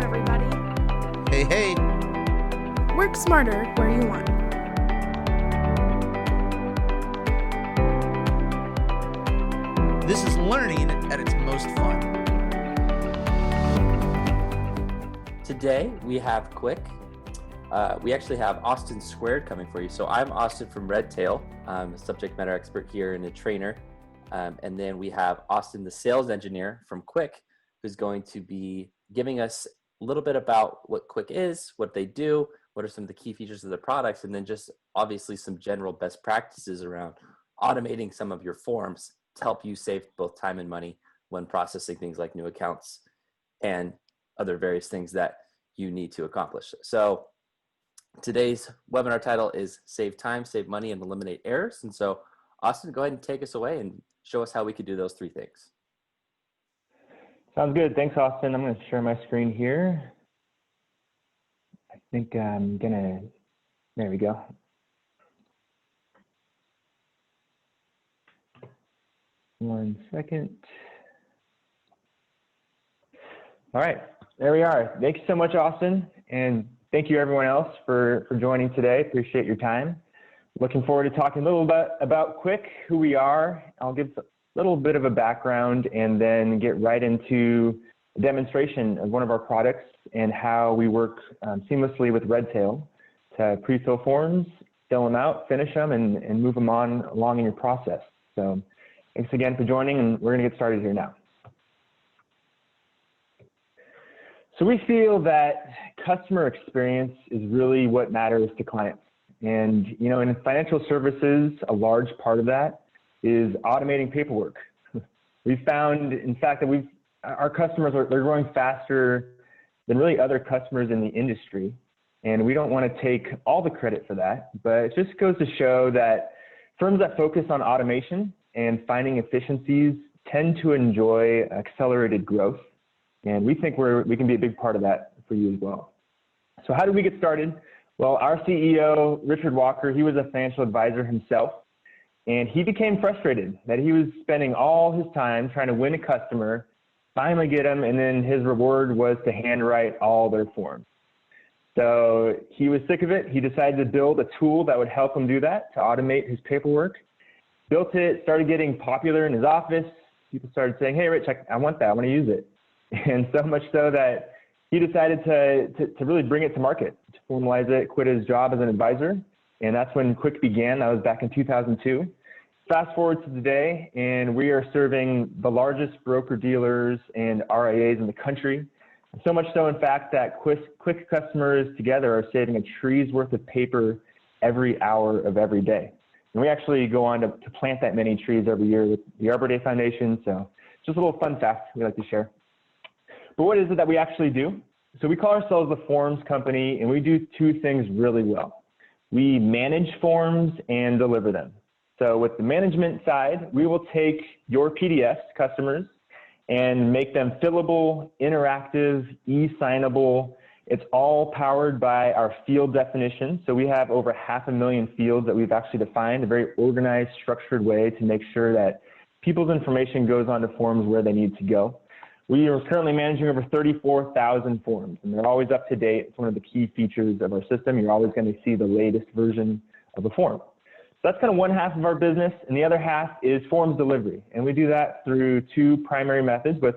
Welcome, everybody. Hey, hey. Work smarter where you want. This is learning at its most fun. Today we have Quik. We actually have Austin Squared coming for you. So I'm Austin from Redtail. I'm a subject matter expert here and a trainer. And then we have Austin, the sales engineer from Quik, who's going to be giving us a little bit about what Quik is, what they do, what are some of the key features of the products, and then just obviously some general best practices around automating some of your forms to help you save both time and money when processing things like new accounts and other various things that you need to accomplish. So today's webinar title is Save Time, Save Money, and Eliminate Errors. And so Austin, go ahead and take us away and show us how we could do those three things. Sounds good. Thanks, Austin. I'm going to share my screen here. I think I'm going to, there we go. One second. All right, there we are. Thanks so much, Austin. And thank you everyone else for joining today. Appreciate your time. Looking forward to talking a little bit about Quik, who we are. I'll give a little bit of a background and then get right into a demonstration of one of our products and how we work seamlessly with Redtail to pre-fill forms, fill them out, finish them, and move them on along in your process. So thanks again for joining, and we're going to get started here now. So we feel that customer experience is really what matters to clients. And, you know, in financial services, a large part of that is automating paperwork. We found, in fact, that our customers they're growing faster than really other customers in the industry. And we don't want to take all the credit for that, but it just goes to show that firms that focus on automation and finding efficiencies tend to enjoy accelerated growth. And we think we can be a big part of that for you as well. So how did we get started? Well, our CEO, Richard Walker, he was a financial advisor himself, and he became frustrated that he was spending all his time trying to win a customer, finally get him, and then his reward was to handwrite all their forms. So he was sick of it. He decided to build a tool that would help him do that, to automate his paperwork. Built it, started getting popular in his office. People started saying, hey, Rich, I want that. I want to use it. And so much so that he decided to really bring it to market, to formalize it, quit his job as an advisor. And that's when Quik began. That was back in 2002. Fast forward to today, and we are serving the largest broker-dealers and RIAs in the country. So much so, in fact, that Quik customers together are saving a tree's worth of paper every hour of every day. And we actually go on to plant that many trees every year with the Arbor Day Foundation. So just a little fun fact we like to share. But what is it that we actually do? So we call ourselves the Forms Company, and we do two things really well. We manage forms and deliver them. So with the management side, we will take your PDFs, customers, and make them fillable, interactive, e-signable. It's all powered by our field definition. So we have over 500,000 fields that we've actually defined, a very organized, structured way to make sure that people's information goes onto forms where they need to go. We are currently managing over 34,000 forms, and they're always up to date. It's one of the key features of our system. You're always going to see the latest version of a form. So that's kind of one half of our business, and the other half is forms delivery. And we do that through two primary methods with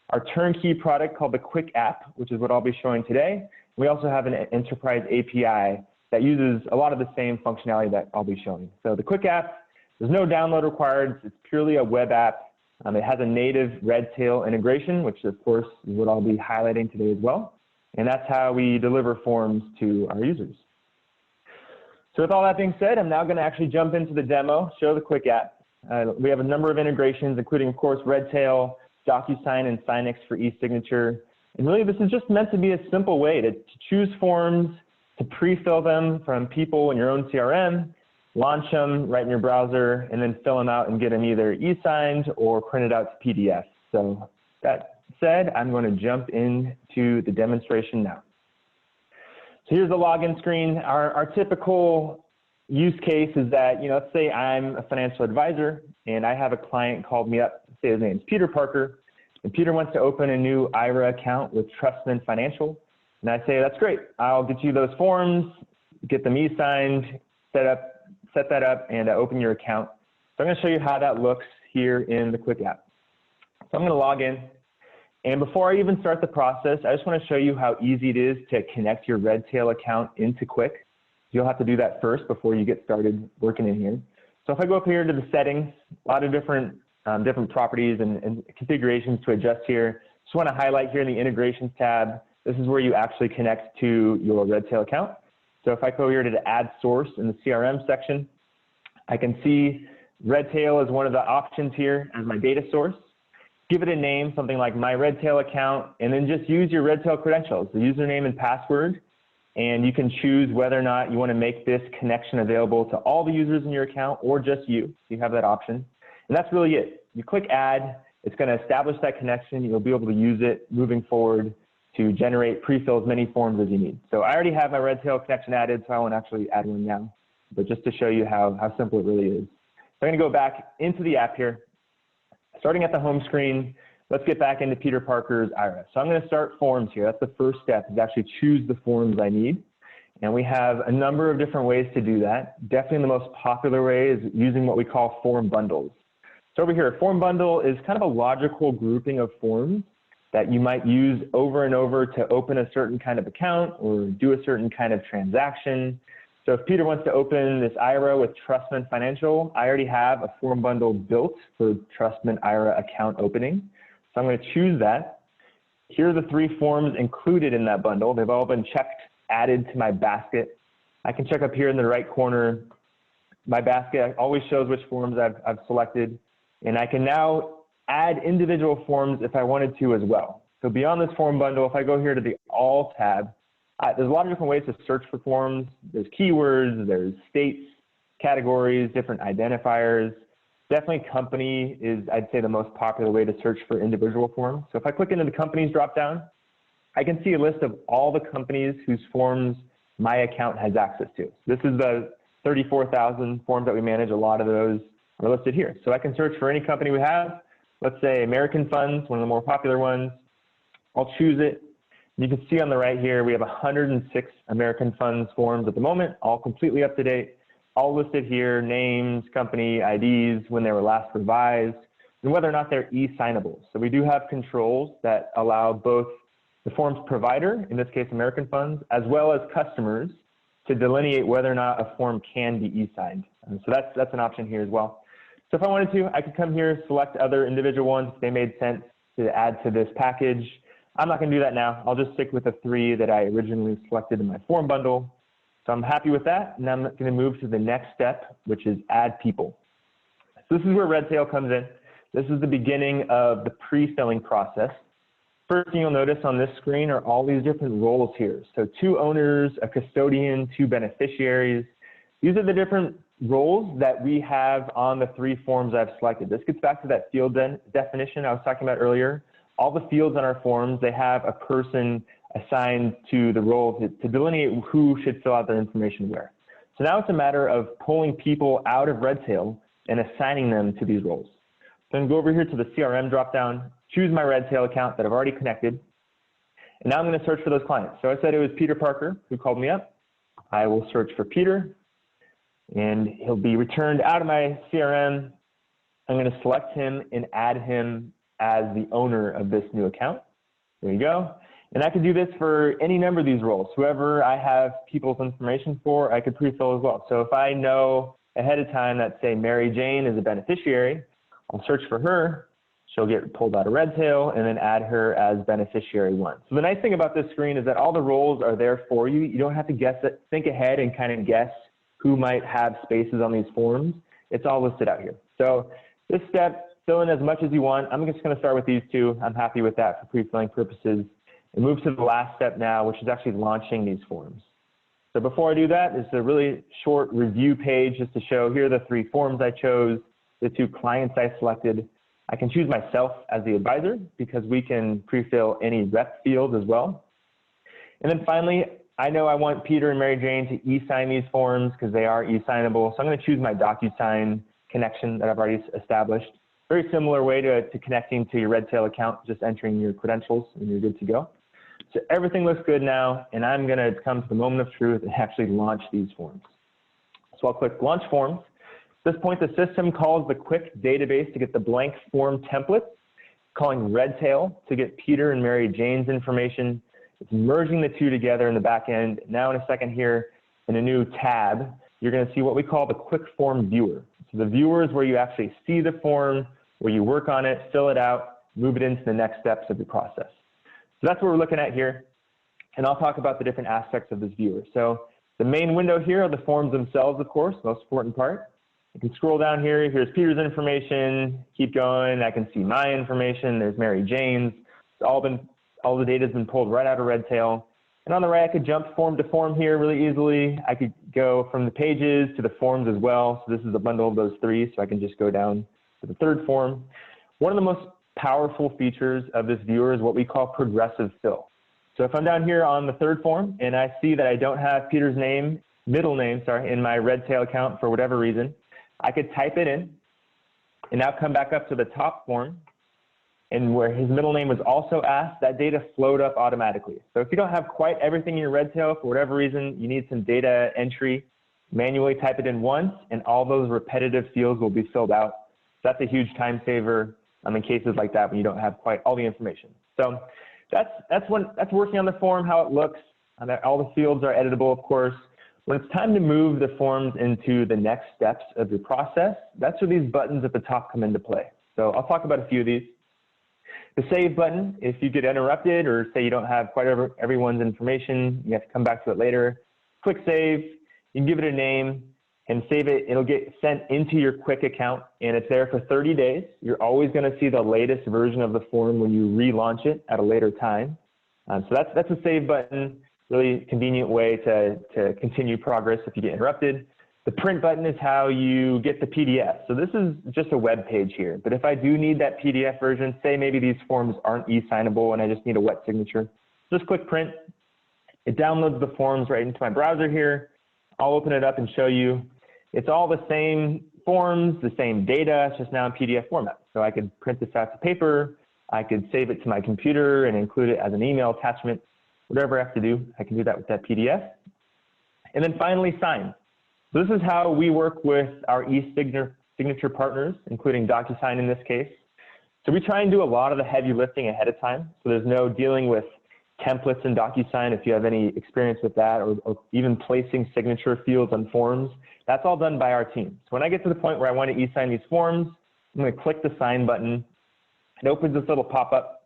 our turnkey product called the Quik app, which is what I'll be showing today. We also have an enterprise API that uses a lot of the same functionality that I'll be showing. So the Quik app, there's no download required. It's purely a web app. It has a native Redtail integration, which of course is what I'll be highlighting today as well. And that's how we deliver forms to our users. So with all that being said, I'm now going to actually jump into the demo, show the Quik app. We have a number of integrations, including of course Redtail, DocuSign, and Signex for e-signature. And really this is just meant to be a simple way to choose forms, to pre-fill them from people in your own CRM, launch them right in your browser, and then fill them out and get them either e-signed or printed out to PDF. So that said, I'm going to jump into the demonstration now. So here's the login screen. Our typical use case is that, let's say I'm a financial advisor and I have a client called me up, say his name's Peter Parker, And Peter wants to open a new IRA account with Trustman Financial. And I say, that's great. I'll get you those forms, get them e-signed, set that up, and open your account. So I'm going to show you how that looks here in the Quik app. So I'm going to log in. And before I even start the process, I just want to show you how easy it is to connect your Redtail account into Quik. You'll have to do that first before you get started working in here. So if I go up here to the settings, a lot of different properties and configurations to adjust here. Just want to highlight here in the integrations tab, this is where you actually connect to your Redtail account. So if I go here to the add source in the CRM section, I can see Redtail is one of the options here as my data source. Give it a name, something like my Redtail account, and then just use your Redtail credentials, the username and password, and you can choose whether or not you want to make this connection available to all the users in your account or just you. You have that option. And that's really it. You click add, it's going to establish that connection. You'll be able to use it moving forward to generate pre-fill as many forms as you need. So I already have my Redtail connection added, so I won't actually add one now, but just to show you how simple it really is. So I'm going to go back into the app here. Starting at the home screen, let's get back into Peter Parker's IRA. So I'm going to start forms here. That's the first step, is actually choose the forms I need. And we have a number of different ways to do that. Definitely the most popular way is using what we call form bundles. So over here, a form bundle is kind of a logical grouping of forms that you might use over and over to open a certain kind of account or do a certain kind of transaction. So if Peter wants to open this IRA with Trustman Financial, I already have a form bundle built for Trustman IRA account opening. So I'm going to choose that. Here are the 3 forms included in that bundle. They've all been checked, added to my basket. I can check up here in the right corner. My basket always shows which forms I've selected. And I can now add individual forms if I wanted to as well. So beyond this form bundle, if I go here to the All tab, there's a lot of different ways to search for forms. There's keywords, there's states, categories, different identifiers. Definitely company is, I'd say, the most popular way to search for individual forms. So if I click into the companies dropdown, I can see a list of all the companies whose forms my account has access to. This is the 34,000 forms that we manage. A lot of those are listed here. So I can search for any company we have. Let's say American Funds, one of the more popular ones. I'll choose it. You can see on the right here, we have 106 American Funds forms at the moment, all completely up to date, all listed here, names, company, IDs, when they were last revised, and whether or not they're e-signable. So we do have controls that allow both the forms provider, in this case American Funds, as well as customers to delineate whether or not a form can be e-signed. So that's an option here as well. So if I wanted to, I could come here, select other individual ones if they made sense to add to this package. I'm not going to do that now. I'll just stick with the 3 that I originally selected in my form bundle. So I'm happy with that. And I'm going to move to the next step, which is add people. So this is where Redtail comes in. This is the beginning of the pre-filling process. First thing you'll notice on this screen are all these different roles here. So 2 owners, a custodian, 2 beneficiaries. These are the different roles that we have on the 3 forms I've selected. This gets back to that field definition I was talking about earlier. All the fields on our forms, they have a person assigned to the role to delineate who should fill out their information where. So now it's a matter of pulling people out of Redtail and assigning them to these roles. So I'm going to go over here to the CRM dropdown, choose my Redtail account that I've already connected, and now I'm going to search for those clients. So I said it was Peter Parker who called me up. I will search for Peter, and he'll be returned out of my CRM. I'm going to select him and add him as the owner of this new account. There you go. And I could do this for any number of these roles. Whoever I have people's information for, I could pre-fill as well. So if I know ahead of time that, say, Mary Jane is a beneficiary, I'll search for her. She'll get pulled out of Redtail and then add her as beneficiary 1. So the nice thing about this screen is that all the roles are there for you. You don't have to guess it, think ahead and kind of guess who might have spaces on these forms. It's all listed out here. So this step, fill in as much as you want. I'm just going to start with these 2. I'm happy with that for pre-filling purposes. And move to the last step now, which is actually launching these forms. So before I do that, it's a really short review page just to show here are the 3 forms I chose, the 2 clients I selected. I can choose myself as the advisor because we can pre-fill any rep field as well. And then finally, I know I want Peter and Mary Jane to e-sign these forms because they are e-signable. So I'm going to choose my DocuSign connection that I've already established. Very similar way to connecting to your Redtail account, just entering your credentials and you're good to go. So everything looks good now, and I'm going to come to the moment of truth and actually launch these forms. So I'll click Launch Forms. At this point, the system calls the Quik database to get the blank form template, calling Redtail to get Peter and Mary Jane's information. It's merging the two together in the back end. Now in a second here, in a new tab, you're going to see what we call the Quik Form Viewer. So the viewer is where you actually see the form, where you work on it, fill it out, move it into the next steps of the process. So that's what we're looking at here. And I'll talk about the different aspects of this viewer. So the main window here are the forms themselves, of course, most important part. You can scroll down here. Here's Peter's information. Keep going. I can see my information. There's Mary Jane's. It's all the data has been pulled right out of Redtail. And on the right, I could jump form to form here really easily. I could go from the pages to the forms as well. So this is a bundle of those three, so I can just go down to the third form. One of the most powerful features of this viewer is what we call progressive fill. So if I'm down here on the third form and I see that I don't have Peter's middle name, in my Redtail account for whatever reason, I could type it in and now come back up to the top form, and where his middle name was also asked, that data flowed up automatically. So if you don't have quite everything in your Redtail for whatever reason, you need some data entry, manually type it in once, and all those repetitive fields will be filled out. That's a huge time saver in cases like that when you don't have quite all the information. So that's working on the form, how it looks. All the fields are editable, of course. When it's time to move the forms into the next steps of your process, that's where these buttons at the top come into play. So I'll talk about a few of these. The save button, if you get interrupted or say you don't have quite everyone's information, you have to come back to it later, click save, you can give it a name and save it. It'll get sent into your Quik account and it's there for 30 days. You're always going to see the latest version of the form when you relaunch it at a later time. So that's a save button, really convenient way to continue progress if you get interrupted. The print button is how you get the PDF. So this is just a web page here. But if I do need that PDF version, say maybe these forms aren't e-signable and I just need a wet signature, just click print. It downloads the forms right into my browser here. I'll open it up and show you. It's all the same forms, the same data, it's just now in PDF format. So I could print this out to paper. I could save it to my computer and include it as an email attachment. Whatever I have to do, I can do that with that PDF. And then finally, sign. So this is how we work with our e-signature partners, including DocuSign in this case. So we try and do a lot of the heavy lifting ahead of time. So there's no dealing with templates in DocuSign if you have any experience with that, or even placing signature fields on forms. That's all done by our team. So when I get to the point where I want to e-sign these forms, I'm going to click the sign button. It opens this little pop-up.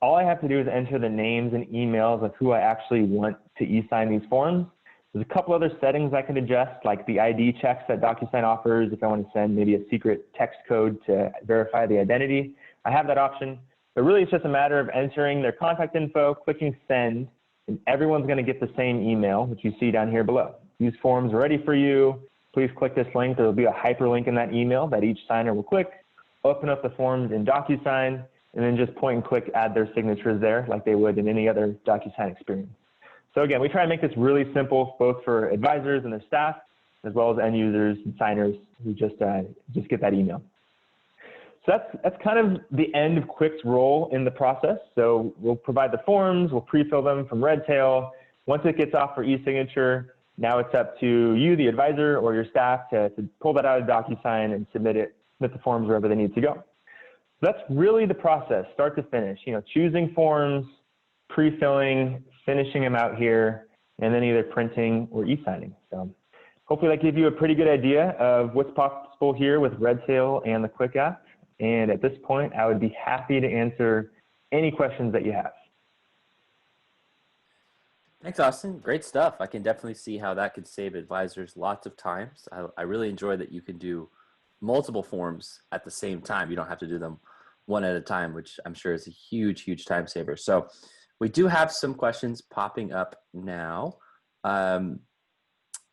All I have to do is enter the names and emails of who I actually want to e-sign these forms. There's a couple other settings I can adjust, like the ID checks that DocuSign offers. If I want to send maybe a secret text code to verify the identity, I have that option. But really, it's just a matter of entering their contact info, clicking send, and everyone's going to get the same email, which you see down here below. These forms are ready for you. Please click this link. There will be a hyperlink in that email that each signer will click, open up the forms in DocuSign, and then just point and click, add their signatures there like they would in any other DocuSign experience. So again, we try and make this really simple, both for advisors and their staff, as well as end users and signers who just get that email. So that's kind of the end of Quik's role in the process. So we'll provide the forms, we'll pre-fill them from Redtail. Once it gets off for e-signature, now it's up to you, the advisor, or your staff to pull that out of DocuSign and submit the forms wherever they need to go. So that's really the process, start to finish. Choosing forms, pre-filling, finishing them out here, and then either printing or e-signing. So hopefully that gave you a pretty good idea of what's possible here with Redtail and the Quik app. And at this point, I would be happy to answer any questions that you have. Thanks, Austin. Great stuff. I can definitely see how that could save advisors lots of times. I really enjoy that you can do multiple forms at the same time. You don't have to do them one at a time, which I'm sure is a huge, huge time saver. So we do have some questions popping up now.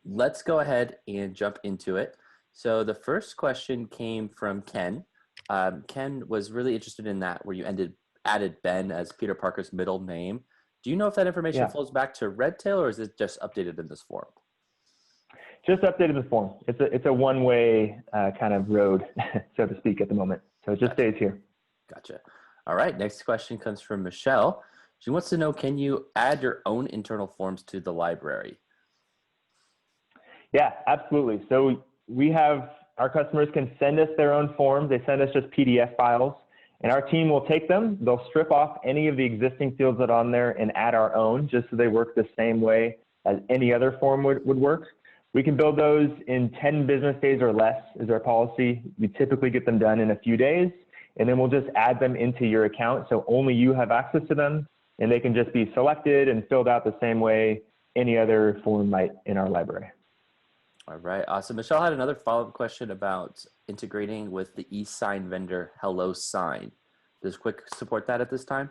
Let's go ahead and jump into it. So the first question came from Ken. Ken was really interested in that where you added Ben as Peter Parker's middle name. Do you know if that information flows back to Redtail, or is it just updated in this form? Just updated the form. It's a one-way kind of road, so to speak, at the moment. So it just stays here. Gotcha. All right. Next question comes from Michelle. She wants to know, can you add your own internal forms to the library? Yeah, absolutely. So our customers can send us their own forms. They send us just PDF files, and our team will take them. They'll strip off any of the existing fields that are on there and add our own, just so they work the same way as any other form would work. We can build those in 10 business days or less is our policy. We typically get them done in a few days, and then we'll just add them into your account. So only you have access to them, and they can just be selected and filled out the same way any other form might in our library. All right, awesome. Michelle had another follow-up question about integrating with the e-sign vendor HelloSign. Does Quik support that at this time?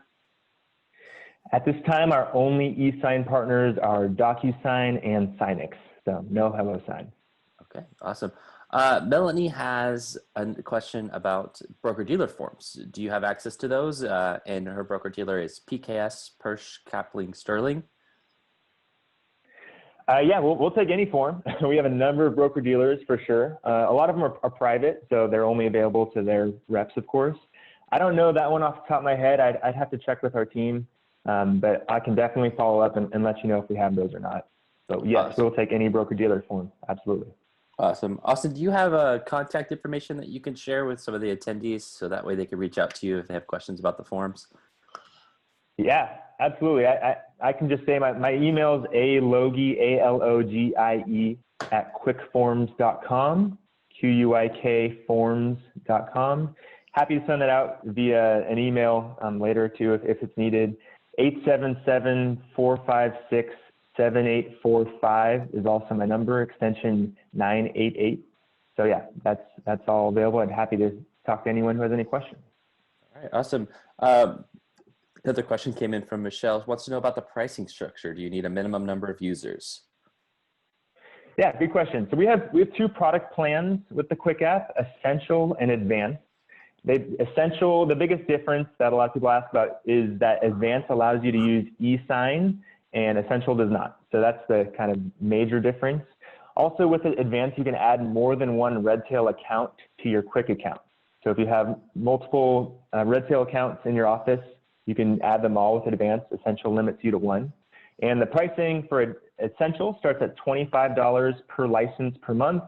At this time, our only e-sign partners are DocuSign and Signix, so no HelloSign. Okay, awesome. Melanie has a question about broker-dealer forms. Do you have access to those? And her broker-dealer is PKS, Persh, Kapling, Sterling. Yeah, we'll take any form. We have a number of broker dealers for sure. A lot of them are private, so they're only available to their reps, of course. I don't know that one off the top of my head. I'd have to check with our team, but I can definitely follow up and let you know if we have those or not. So yes, awesome. We'll take any broker dealer form. Absolutely. Awesome. Austin, do you have contact information that you can share with some of the attendees so that way they can reach out to you if they have questions about the forms? Yeah, absolutely. I can just say my email is alogie, ALOGIE @quikforms.com, QUIK Happy to send it out via an email later too if it's needed. 877-456-7845 is also my number, extension 988. So yeah, that's all available. I'm happy to talk to anyone who has any questions. All right, awesome. Another question came in from Michelle. Wants to know about the pricing structure. Do you need a minimum number of users? Yeah, good question. So we have 2 product plans with the Quik app, Essential and Advanced. Essential, the biggest difference that a lot of people ask about is that Advanced allows you to use e-sign and Essential does not. So that's the kind of major difference. Also with Advanced, you can add more than one Redtail account to your Quik account. So if you have multiple Redtail accounts in your office, you can add them all with Advanced. Essential limits you to 1. And the pricing for Essential starts at $25 per license per month.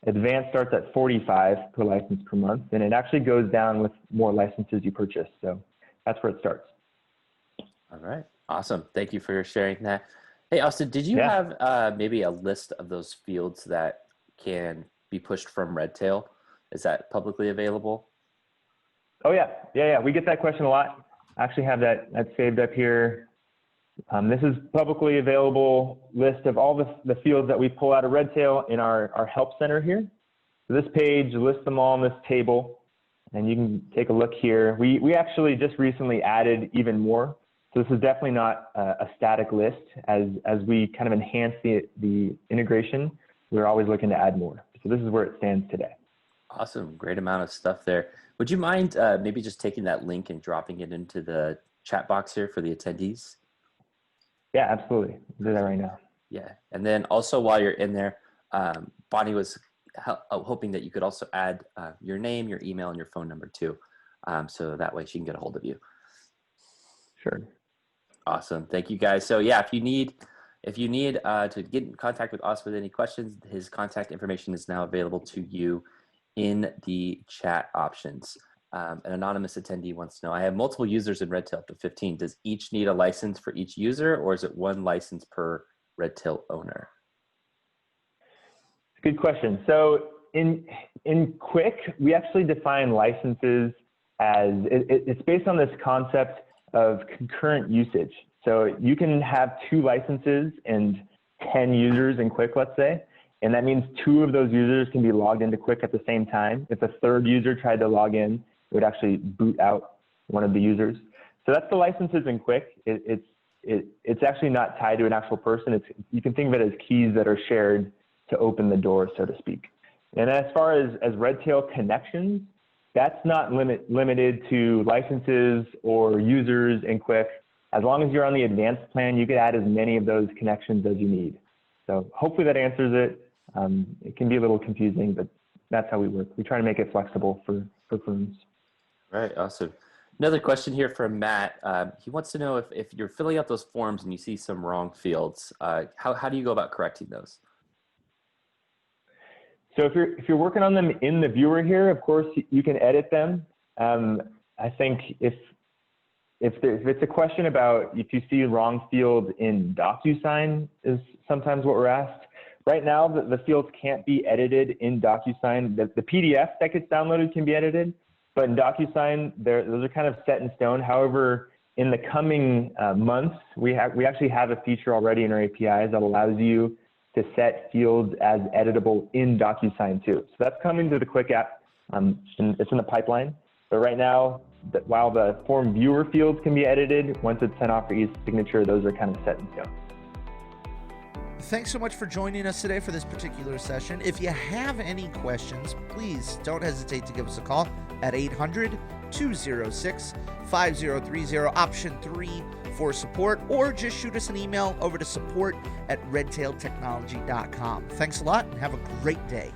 Advanced starts at $45 per license per month. And it actually goes down with more licenses you purchase. So that's where it starts. All right. Awesome. Thank you for sharing that. Hey, Austin, did you have maybe a list of those fields that can be pushed from Redtail? Is that publicly available? Oh, yeah. Yeah. We get that question a lot. I actually have that saved up here. This is publicly available list of all the fields that we pull out of Redtail in our help center here. So this page lists them all in this table, and you can take a look here. We actually just recently added even more. So this is definitely not a static list. As we kind of enhance the integration, we're always looking to add more. So this is where it stands today. Awesome. Great amount of stuff there. Would you mind maybe just taking that link and dropping it into the chat box here for the attendees? Yeah, absolutely. I'll do that right now. Yeah. And then also while you're in there, Bonnie was hoping that you could also add your name, your email, and your phone number too. So that way she can get a hold of you. Sure. Awesome. Thank you guys. So yeah, if you need to get in contact with us with any questions, his contact information is now available to you in the chat options. An anonymous attendee wants to know, I have multiple users in Redtail up to 15. Does each need a license for each user, or is it one license per Redtail owner? Good question. So in Quik, we actually define licenses as, it's based on this concept of concurrent usage. So you can have 2 licenses and 10 users in Quik, let's say, and that means 2 of those users can be logged into Quik at the same time. If a 3rd user tried to log in, it would actually boot out one of the users. So that's the licenses in Quik. It's actually not tied to an actual person. You can think of it as keys that are shared to open the door, so to speak. And as far as Redtail connections, that's not limited to licenses or users in Quik. As long as you're on the advanced plan, you can add as many of those connections as you need. So hopefully that answers it. It can be a little confusing, but that's how we work. We try to make it flexible for firms. Right. Awesome. Another question here from Matt. He wants to know if you're filling out those forms and you see some wrong fields, how do you go about correcting those? So if you're working on them in the viewer here, of course you can edit them. I think if it's a question about if you see wrong field in DocuSign is sometimes what we're asked. Right now, the fields can't be edited in DocuSign. The PDF that gets downloaded can be edited, but in DocuSign, those are kind of set in stone. However, in the coming months, we actually have a feature already in our APIs that allows you to set fields as editable in DocuSign too. So that's coming to the Quik app. It's in the pipeline. But right now, while the form viewer fields can be edited, once it's sent off for e-signature, those are kind of set in stone. Thanks so much for joining us today for this particular session. If you have any questions, please don't hesitate to give us a call at 800-206-5030, option 3 for support, or just shoot us an email over to support@redtailtechnology.com. Thanks a lot and have a great day.